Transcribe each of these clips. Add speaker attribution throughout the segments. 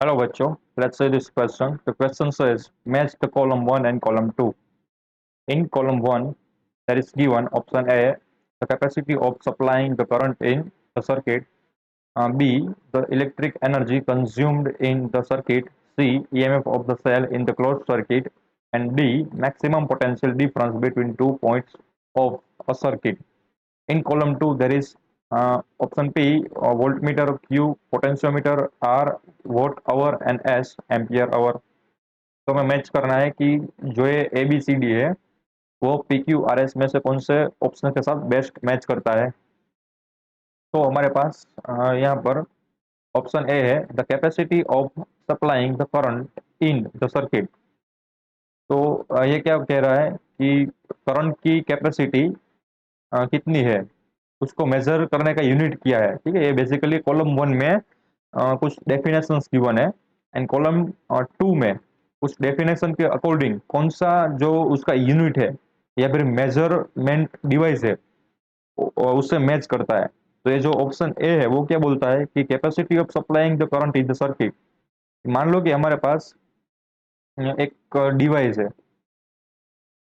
Speaker 1: Hello, Bacho. Let's say this question. The question says match the column 1 and column 2. In column 1, there is given option A, the capacity of supplying the current in the circuit, B, the electric energy consumed in the circuit, C, EMF of the cell in the closed circuit, and D, maximum potential difference between 2 points of a circuit. In column 2, there is option P, voltmeter, Q, potentiometer, R, watt hour and S, ampere hour. तो हमें match करना है कि जो ये A B C D है वो P Q R S में से कौन से ऑप्शन के साथ बेस्ट मैच करता है। तो हमारे पास यहाँ पर ऑप्शन ए है the capacity of supplying the current in the circuit. तो ये क्या कह रहा है कि करंट की कैपेसिटी कितनी है, उसको मेजर करने का यूनिट क्या है। ठीक है, ये बेसिकली कॉलम 1 में कुछ डेफिनेशंस गिवन है एंड कॉलम 2 में उस डेफिनेशन के अकॉर्डिंग कौन सा जो उसका यूनिट है या फिर मेजरमेंट डिवाइस है उससे मैच करता है। तो ये जो ऑप्शन ए है वो क्या बोलता है कि capacity of supplying the current in the circuit. मान लो कि हमारे पास एक डिवाइस है,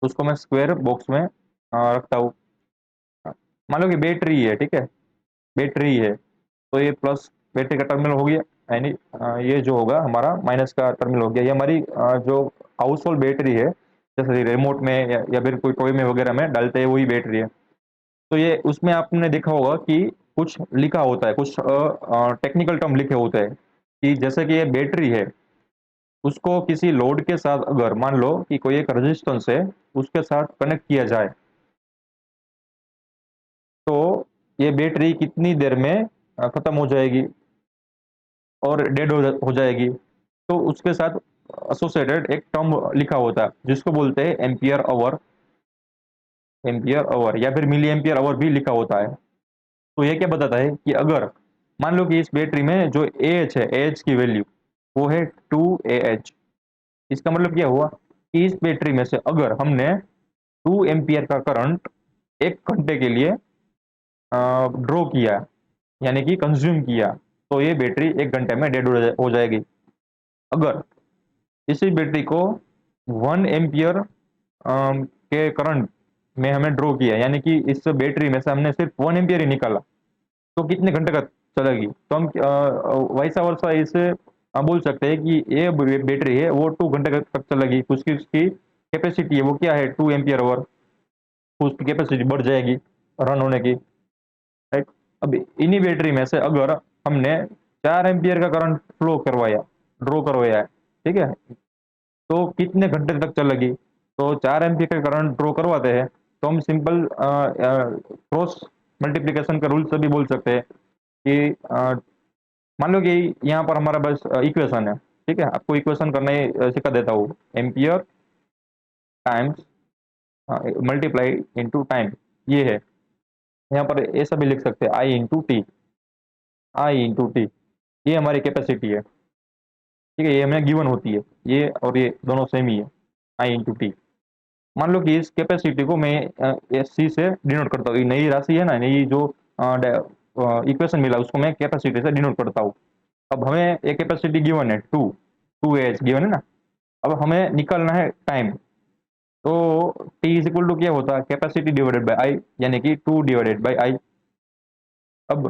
Speaker 1: उसको मैं स्क्वायर बॉक्स में रखता हूँ। मान लो कि बैटरी है, ठीक है, बैटरी है। तो ये प्लस बैटरी का टर्मिनल हो गया, यानी ये जो होगा हमारा माइनस का टर्मिनल हो गया। ये हमारी जो हाउस होल्ड बैटरी है, जैसे रिमोट में या फिर कोई टॉय में वगैरह में डालते हैं वही बैटरी है। तो ये उसमें आपने देखा होगा कि कुछ लिखा होता है, कुछ टेक्निकल टर्म लिखे होते हैं कि जैसे कि ये बैटरी है, उसको किसी लोड के साथ अगर मान लो कि कोई एक रेजिस्टेंस है उसके साथ कनेक्ट किया जाए तो ये बैटरी कितनी देर में खत्म हो जाएगी और डेड हो जाएगी। तो उसके साथ एसोसिएटेड एक टर्म लिखा होता है जिसको बोलते हैं एम्पियर आवर, एम्पियर आवर या फिर मिली एम्पियर आवर भी लिखा होता है। तो ये क्या बताता है कि अगर मान लो कि इस बैटरी में जो एच है, एच की वैल्यू वो है 2 AH। इसका मतलब क्या हुआ कि इस बैटरी में से अगर हमने 2 एम्पियर का करंट 1 घंटे के लिए ड्रॉ किया, यानी कि कंज्यूम किया, तो ये बैटरी 1 घंटे में डेड हो जाएगी। अगर इसी बैटरी को 1 एम्पियर के करंट में हमें ड्रॉ किया, यानी कि इस बैटरी में से हमने सिर्फ 1 एम्पियर ही निकाला, तो कितने घंटे तक चलेगी। तो हम वैसा वैसा इसे बोल सकते हैं कि ये बैटरी है वो 2 घंटे तक चलेगी। उसकी उसकी कैपेसिटी है वो क्या है 2 एम्पियर आवर, उसकी कैपेसिटी बढ़ जाएगी रन होने की, राइट। अब इन्हीं बैटरी में से अगर हमने 4 एम्पियर का करंट फ्लो करवाया, ड्रॉ करवाया है, ठीक है, तो कितने घंटे तक चलेगी। तो 4 एम्पियर का करंट ड्रॉ करवाते हैं तो हम सिंपल क्रॉस मल्टीप्लीकेशन का रूल से भी बोल सकते हैं कि मान लो कि यहाँ पर हमारा बस इक्वेशन है, ठीक है, आपको इक्वेशन करना ही सिखा देता हूँ। Ampere times multiply into time, ये है। यहाँ पर ऐसा भी लिख सकते हैं आई इंटू टी, आई इंटू टी, ये हमारी कैपेसिटी है। ठीक है, ये हमें गिवन होती है, ये और ये दोनों सेम ही है, आई इंटू टी। मान लो कि इस कैपेसिटी को मैं एस सी से डिनोट करता हूँ। ये नई राशि है ना, नई जो इक्वेशन मिला उसको मैं कैपेसिटी से डिनोट करता हूँ। अब हमें एक कैपेसिटी गिवन है टू, 2 AH गिवन है ना। अब हमें निकालना है टाइम। तो टी इज इक्वल टू क्या होता है कैपेसिटी डिवाइडेड बाई आई, यानी कि 2 डिवाइडेड बाई आई। अब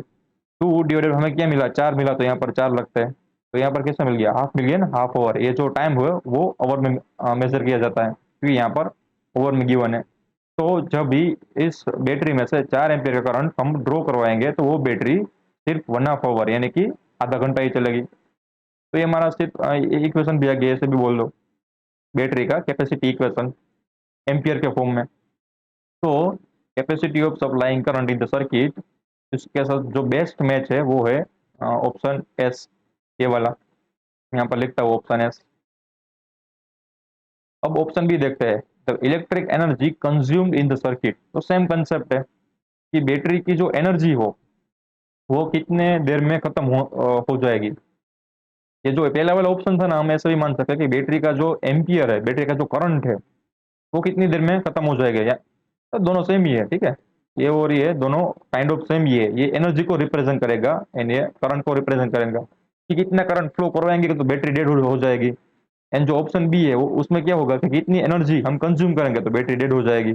Speaker 1: 2 डिवाइडेड हमें क्या मिला, 4 मिला, तो यहाँ पर 4 लगता है। तो यहाँ पर कैसा मिल गया, हाफ मिल गया ना, हाफ ओवर। ये जो टाइम हुआ वो ओवर में मेजर किया जाता है क्योंकि यहाँ पर ओवर में गिवन है। तो जब भी इस बैटरी में से 4 एम्पियर का करंट हम ड्रॉ करवाएंगे तो वो बैटरी सिर्फ 1/2 आवर यानी कि आधा घंटा ही चलेगी। तो ये हमारा सिर्फ इक्वेशन दिया गया, ऐसे भी बोल दो बैटरी का कैपेसिटी इक्वेशन एम्पियर के फॉर्म में। तो capacity of supplying current in the circuit, इसके साथ जो बेस्ट मैच है वो है ऑप्शन एस, ये वाला। यहाँ पर लिखता हूँ ऑप्शन एस। अब ऑप्शन बी देखते हैं, the electric energy consumed in the circuit. तो सेम कंसेप्ट है कि बैटरी की जो एनर्जी हो वो कितने देर में खत्म हो जाएगी। ये जो पहला वाला ऑप्शन था ना, हम ऐसे भी मान सकते हैं कि बैटरी का जो एम्पियर है, बैटरी का जो करंट है वो कितनी देर में खत्म हो जाएगा। या तो दोनों सेम ही है, ठीक है, ये और ये दोनों काइंड ऑफ सेम ही है। ये एनर्जी को रिप्रेजेंट करेगा एंड ये करंट को रिप्रेजेंट करेगा। कि कितना करंट फ्लो करवाएंगे तो बैटरी डेड हो जाएगी। एंड जो ऑप्शन बी है वो उसमें क्या होगा कि कितनी एनर्जी हम कंज्यूम करेंगे तो बैटरी डेड हो जाएगी।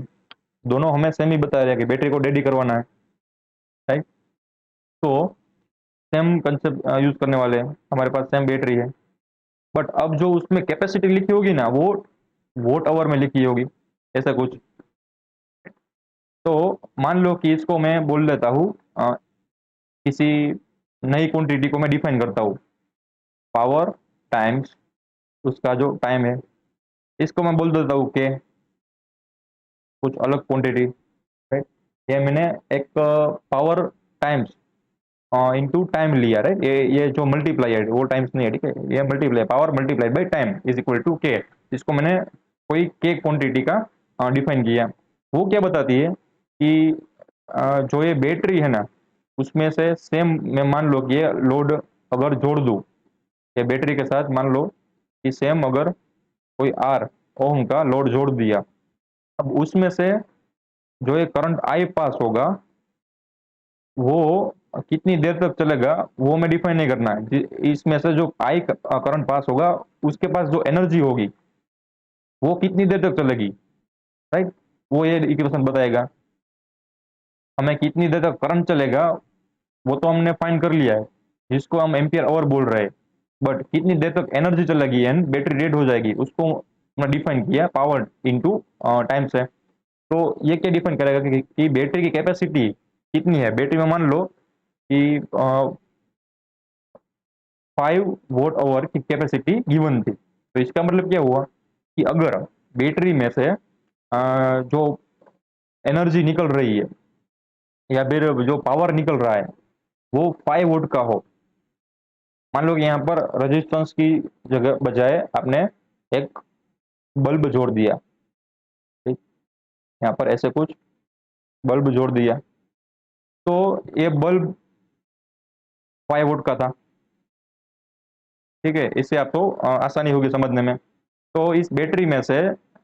Speaker 1: दोनों हमें सेम ही बता रहे हैं कि बैटरी को डेड ही करवाना है, राइट। तो सेम कंसेप्ट यूज करने वाले हैं, हमारे पास सेम बैटरी है, बट अब जो उसमें कैपेसिटी लिखी होगी ना वो वोट आवर में लिखी होगी, ऐसा कुछ। तो मान लो कि इसको मैं बोल देता हूँ, किसी नई क्वांटिटी को मैं डिफाइन करता हूँ, पावर टाइम्स उसका जो टाइम है, इसको मैं बोल देता हूँ कि कुछ अलग क्वांटिटी, राइट। ये मैंने एक पावर टाइम्स इनटू टाइम लिया, राइट। ये जो मल्टीप्लाई है वो टाइम्स नहीं है, ठीक है, ये multiply, power multiply by time is equal to K. इसको मैंने कोई के क्वांटिटी का डिफाइन किया। वो क्या बताती है कि जो ये बैटरी है ना उसमें से सेम, मैं मान लो कि ये लोड अगर जोड़ दूं, ये बैटरी के साथ मान लो कि सेम अगर कोई आर ओम का लोड जोड़ दिया, अब उसमें से जो ये करंट आई पास होगा वो कितनी देर तक चलेगा वो मैं डिफाइन नहीं करना है। इसमें से जो आई करंट पास होगा उसके पास जो एनर्जी होगी वो कितनी देर तक चलेगी, राइट। वो ये इक्वेशन बताएगा हमें कितनी देर तक करंट चलेगा। वो तो हमने फाइंड कर लिया है, जिसको हम एम्पियर आवर बोल रहे हैं, बट कितनी देर तक एनर्जी चलेगी एंड बैटरी डेड हो जाएगी उसको हमने डिफाइन किया पावर इनटू टाइम से। तो ये क्या डिफाइन करेगा कि बैटरी की कैपेसिटी कितनी है। बैटरी में मान लो कि 5 वोट आवर की कैपेसिटी गिवन थी, तो इसका मतलब क्या हुआ कि अगर बैटरी में से जो एनर्जी निकल रही है या फिर जो पावर निकल रहा है वो 5 वोट का हो, मान लो कि यहाँ पर रेजिस्टेंस की जगह बजाय आपने एक बल्ब जोड़ दिया, ठीक, यहाँ पर ऐसे कुछ बल्ब जोड़ दिया, तो ये बल्ब 5 वोट का था, ठीक है। इससे आपको आसानी होगी समझने में। तो इस बैटरी में से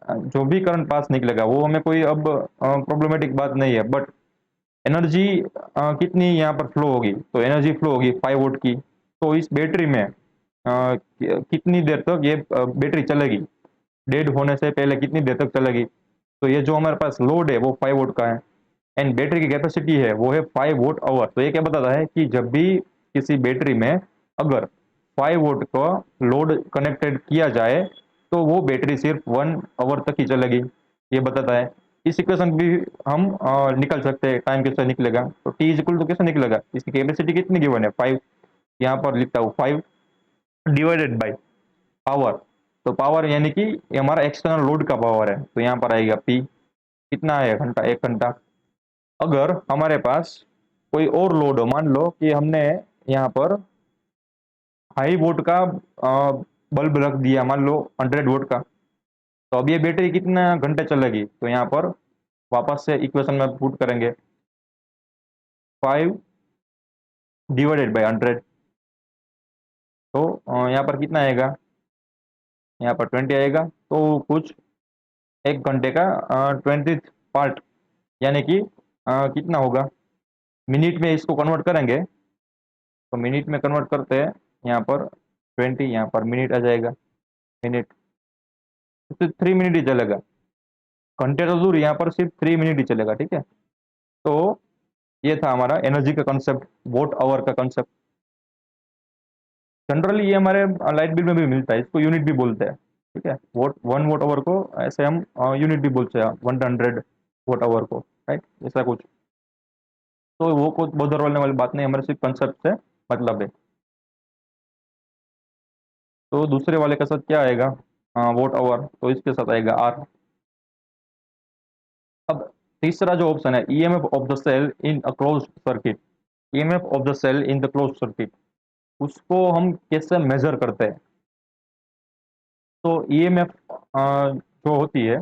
Speaker 1: जो भी करंट पास निकलेगा वो हमें कोई अब प्रॉब्लमेटिक बात नहीं है, बट एनर्जी कितनी यहाँ पर फ्लो होगी, तो एनर्जी फ्लो होगी 5 वोट की। तो इस बैटरी में कितनी देर तक ये बैटरी चलेगी, डेड होने से पहले कितनी देर तक चलेगी। तो ये जो हमारे पास लोड है वो 5 वोट का है एंड बैटरी की कैपेसिटी है वो है 5 वोट आवर। तो ये क्या बताता है कि जब भी किसी बैटरी में अगर 5 वोट का लोड कनेक्टेड किया जाए तो वो बैटरी सिर्फ 1 आवर तक ही चलेगी, ये बताता है। इस इक्वेशन भी हम निकल सकते हैं, टाइम कैसे निकलेगा, तो टी इज इक्वल टू कैसे निकलेगा, इसकी कैपेसिटी कितनी गिवन है 5, यहाँ पर लिखता हूँ 5 डिवाइडेड बाई पावर। तो पावर यानी कि ये हमारा एक्सटर्नल लोड का पावर है, तो यहाँ पर आएगा पी, कितना है घंटा, 1 घंटा। अगर हमारे पास कोई और लोड हो, मान लो कि हमने यहाँ पर हाई वोट का बल्ब रख दिया, मान लो 100 वोट का, तो अब ये बैटरी कितना घंटे चलेगी, तो यहाँ पर वापस से इक्वेशन में पुट करेंगे 5 डिवाइडेड बाई 100। तो यहाँ पर कितना आएगा, यहाँ पर 20 आएगा, तो कुछ 1 घंटे का 20th पार्ट, यानी कि कितना होगा, मिनट में इसको कन्वर्ट करेंगे, तो मिनट में कन्वर्ट करते हैं, यहाँ पर 20, यहाँ पर मिनट आ जाएगा, मिनट तो 3 मिनट ही चलेगा, घंटे तो दूर, यहाँ पर सिर्फ 3 मिनट ही चलेगा, ठीक है। तो ये था हमारा एनर्जी का कंसेप्ट, वोट आवर का कंसेप्ट। जनरली ये हमारे लाइट बिल में भी मिलता है, इसको यूनिट भी बोलते हैं, ठीक है। वोट 1 वोट आवर को ऐसे हम यूनिट भी बोलते हैं, 100 वोट आवर को, राइट, ऐसा कुछ। तो वो कुछ बदर वालने वाली बात नहीं, हमारे सिर्फ कंसेप्ट से मतलब है। तो दूसरे वाले का साथ क्या आएगा, वोट आवर, तो इसके साथ आएगा आर। अब तीसरा जो ऑप्शन है, EMF of the cell in a closed circuit, EMF of the cell in the closed circuit, उसको हम कैसे मेजर करते हैं। तो ईएमएफ जो होती है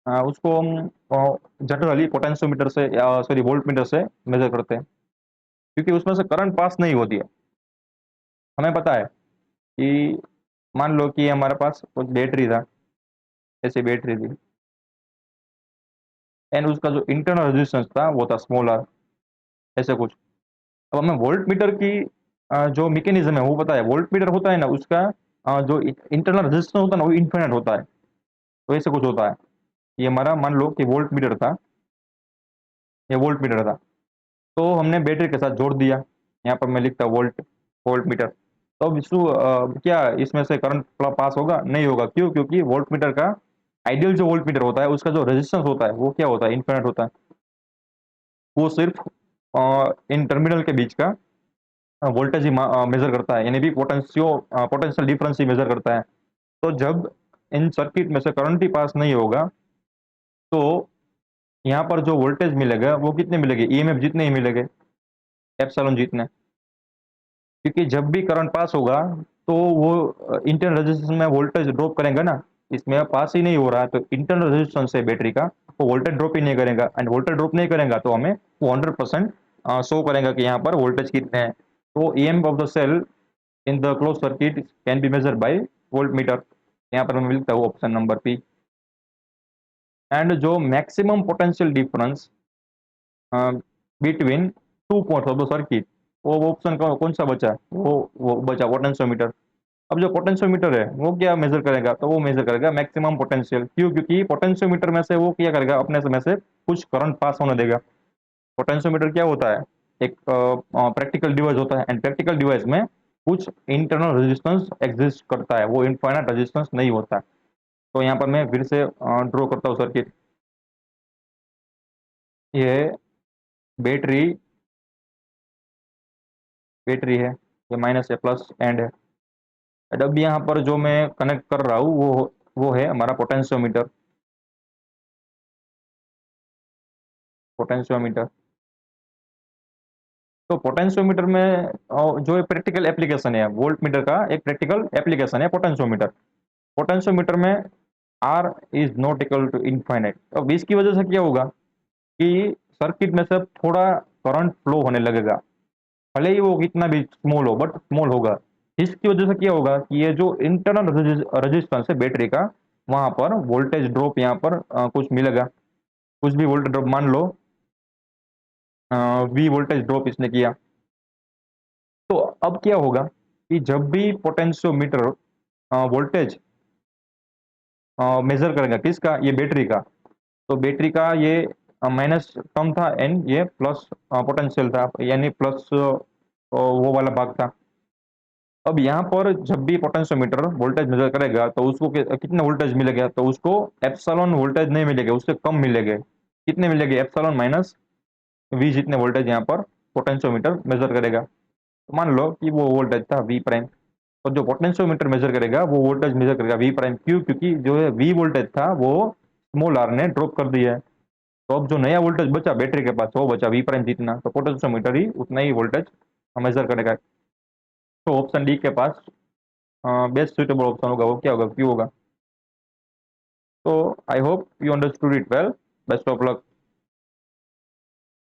Speaker 1: उसको हम जनरली पोटेंशियोमीटर से या सॉरी वोल्ट मीटर से मेजर करते हैं, क्योंकि उसमें से करंट पास नहीं होती है। हमें पता है कि मान लो कि हमारे पास कुछ बैटरी था, ऐसी बैटरी थी, एंड उसका जो इंटरनल रेजिस्टेंस था वो था स्मॉल आर, ऐसे कुछ। अब हमें वोल्ट मीटर की जो मैकेनिज्म है वो पता है। वोल्ट मीटर होता है ना, उसका जो इंटरनल रेजिस्टेंस होता है ना वो इनफाइनाइट होता है। तो ऐसे कुछ होता है। ये हमारा मान लो कि वोल्ट मीटर था, ये वोल्ट मीटर था। तो हमने बैटरी के साथ जोड़ दिया, यहाँ पर मैं लिखता हूँ वोल्ट, वोल्ट मीटर। तो अब क्या इसमें से करंट पास होगा? नहीं होगा। क्यों? क्योंकि वोल्ट मीटर का आइडियल जो वोल्ट मीटर होता है उसका जो रेजिस्टेंस होता है वो क्या होता है? इनफाइनाइट होता है। वो सिर्फ इन टर्मिनल के बीच का वोल्टेज ही मेजर करता है, यानी भी पोटेंशियल डिफरेंस ही मेजर करता है। तो जब इन सर्किट में से करंट ही पास नहीं होगा, तो यहाँ पर जो वोल्टेज मिलेगा वो कितने मिलेंगे? ईएमएफ जितने ही मिलेंगे, एप्सिलॉन जितने। क्योंकि जब भी करंट पास होगा तो वो इंटरनल रेजिस्टेंस में वोल्टेज ड्रॉप करेगा ना। इसमें पास ही नहीं हो रहा है, तो इंटरनल रेजिस्टेंस है बैटरी का, वो वोल्टेज ड्रॉप ही नहीं करेगा। एंड वोल्टेज ड्रॉप नहीं करेगा तो हमें वो 100% शो करेगा कि यहाँ पर वोल्टेज कितने हैं। तो EMF of the cell in the close circuit can be measured by voltmeter. यहाँ पर हमें मिलता है ऑप्शन नंबर पी। एंड जो maximum potential difference between two points of the circuit, वो ऑप्शन कौन सा बचा? वो बचा पोटेंशियोमीटर। अब जो पोटेंशियोमीटर है वो क्या मेजर करेगा? तो वो मेजर करेगा मैक्सिमम पोटेंशियल। क्यों? क्योंकि पोटेंशियोमीटर में से वो क्या करेगा? अपने में से कुछ करंट पास होने देगा। पोटेंशियोमीटर क्या होता है? एक प्रैक्टिकल डिवाइस होता है, एंड प्रैक्टिकल डिवाइस में कुछ इंटरनल रेजिस्टेंस एग्जिस्ट करता है, वो इनफाइनाइट रेजिस्टेंस नहीं होता। तो यहाँ पर मैं फिर से ड्रॉ करता हूँ सर्किट। ये बैटरी, बैटरी है, ये माइनस है, प्लस एंड है। अब यहाँ पर जो मैं कनेक्ट कर रहा हूँ वो है हमारा पोटेंशियोमीटर। पोटेंशियोमीटर, तो पोटेंशियोमीटर में जो प्रैक्टिकल एप्लीकेशन है, वोल्ट मीटर का एक प्रैक्टिकल एप्लीकेशन है पोटेंशियोमीटर। पोटेंशियोमीटर में R is not equal to infinite. अब इसकी वजह से क्या होगा कि सर्किट में से थोड़ा करंट फ्लो होने लगेगा, भले ही वो कितना भी स्मॉल हो, बट स्मॉल होगा। इसकी वजह से क्या होगा कि ये जो इंटरनल रेजिस्टेंस है बैटरी का, वहां पर वोल्टेज ड्रॉप यहाँ पर कुछ मिलेगा। कुछ भी वोल्टेज ड्रॉप मान लो, वी वोल्टेज ड्रॉप इसने किया। तो अब क्या होगा कि जब भी पोटेंशियोमीटर वोल्टेज मेजर करेगा, किसका? ये बैटरी का। तो बैटरी का ये माइनस टर्म था एंड ये प्लस पोटेंशियल था, यानी प्लस वो वाला भाग था। अब यहाँ पर जब भी पोटेंशियोमीटर वोल्टेज मेजर करेगा तो उसको कितना वोल्टेज मिलेगा? तो उसको एप्सिलॉन वोल्टेज नहीं मिलेगा, उससे कम मिलेंगे। कितने मिलेंगे? एप्सिलॉन माइनस वी जितने वोल्टेज यहाँ पर पोटेंशियोमीटर मेजर करेगा। तो मान लो कि वो वोल्टेज था वी प्राइम, तो जो पोटेंशियोमीटर मेजर करेगा वो वोल्टेज मेजर करेगा वी प्राइम। क्यों? क्योंकि जो है वी वोल्टेज था वो स्मॉल आर ने ड्रॉप कर दिया है। तो अब जो नया वोल्टेज बचा बैटरी के पास वो बचा वी प्राइम जितना, तो पोटेंशियोमीटर ही उतना ही वोल्टेज मेजर करेगा। तो ऑप्शन डी के पास बेस्ट सुटेबल ऑप्शन होगा, वो क्या होगा? क्यू होगा। तो I hope you understood it well. Best of luck.